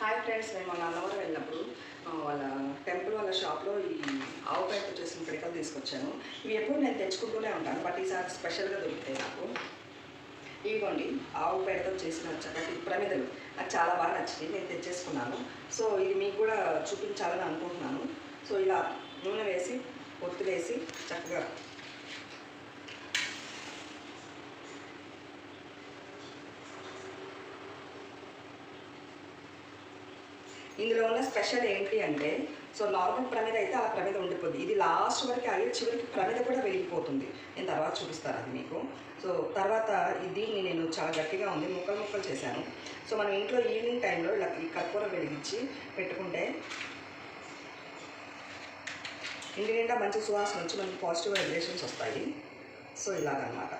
Hi friends, మేము వాళ్ళ అన్నవరం వెళ్ళినప్పుడు వాళ్ళ టెంపుల్ వాళ్ళ షాప్లో ఈ ఆవు పేడతో చేసిన పిడకలు తీసుకొచ్చాను. ఇవి ఎప్పుడు నేను తెచ్చుకుంటూనే ఉంటాను, బట్ ఈసారి స్పెషల్గా దొరుకుతాయి నాకు. ఇవిగోండి, ఆవు పేడతో చేసిన చక్కటి ప్రమిదలు నాకు చాలా బాగా నచ్చింది, నేను తెచ్చేసుకున్నాను. సో ఇది మీకు కూడా చూపించాలని అనుకుంటున్నాను. సో ఇలా నూనె వేసి ఒత్తి వేసి చక్కగా ఇందులో ఉన్న స్పెషల్ ఏంటి అంటే, సో నార్మల్ ప్రమిద అయితే ఆ ప్రమిద ఉండిపోద్ది. ఇది లాస్ట్ వరకు ఆగి చివరికి ప్రమిద కూడా వెలిగిపోతుంది. నేను తర్వాత చూపిస్తాను అది మీకు. సో తర్వాత దీన్ని నేను చాలా గట్టిగా ఉంది, ముక్కలు ముక్కలు చేశాను. సో మనం ఇంట్లో ఈవినింగ్ టైంలో ఇలా ఈ కర్పూరం వెలిగించి పెట్టుకుంటే ఇంటి నిండా మంచి సువాసన వచ్చి మనకి పాజిటివ్ వైబ్రేషన్స్ వస్తాయి. సో ఇలాగనమాట.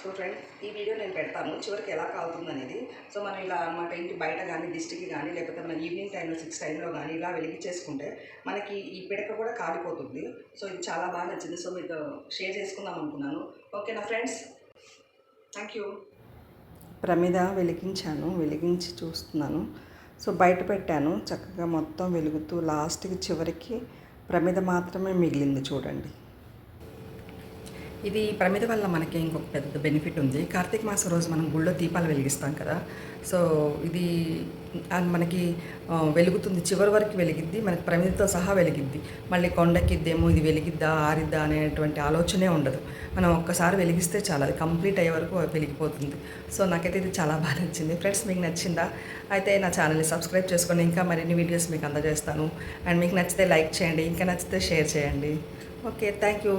సో ఫ్రెండ్స్, ఈ వీడియో నేను పెడతాను చివరికి ఎలా కాలుతుంది అనేది. సో మనం ఇలా అనమాట ఇంటి బయట కానీ దిష్టికి కానీ లేకపోతే మనం ఈవినింగ్ టైంలో 6 టైంలో కానీ ఇలా వెలిగించేసుకుంటే మనకి ఈ పిడక కూడా కాలిపోతుంది. సో ఇది చాలా బాగా నచ్చింది. సో మీతో షేర్ చేసుకుందాం అనుకున్నాను. ఓకేనా ఫ్రెండ్స్, థ్యాంక్ యూ. ప్రమిద వెలిగించాను, వెలిగించి చూస్తున్నాను. సో బయట పెట్టాను, చక్కగా మొత్తం వెలుగుతూ లాస్ట్కి చివరికి ప్రమిద మాత్రమే మిగిలింది చూడండి. ఇది ప్రమిద వల్ల మనకి ఇంకొక పెద్ద బెనిఫిట్ ఉంది. కార్తీక మాసం రోజు మనం గుళ్ళో దీపాలు వెలిగిస్తాం కదా. సో ఇది మనకి వెలుగుతుంది, చివరి వరకు వెలిగిద్ది, మనకి ప్రమిదతో సహా వెలిగిద్ది. మళ్ళీ కొండకిద్దేమో ఇది వెలిగిద్దా ఆరిద్దా అనేటువంటి ఆలోచనే ఉండదు. మనం ఒక్కసారి వెలిగిస్తే చాలా, అది కంప్లీట్ అయ్యే వరకు వెలిగిపోతుంది. సో నాకైతే ఇది చాలా బాగా నచ్చింది. ఫ్రెండ్స్, మీకు నచ్చిందా? అయితే నా ఛానల్ని సబ్స్క్రైబ్ చేసుకోండి, ఇంకా మరిన్ని వీడియోస్ మీకు అందజేస్తాను. అండ్ మీకు నచ్చితే లైక్ చేయండి, ఇంకా నచ్చితే షేర్ చేయండి. Okay, thank you.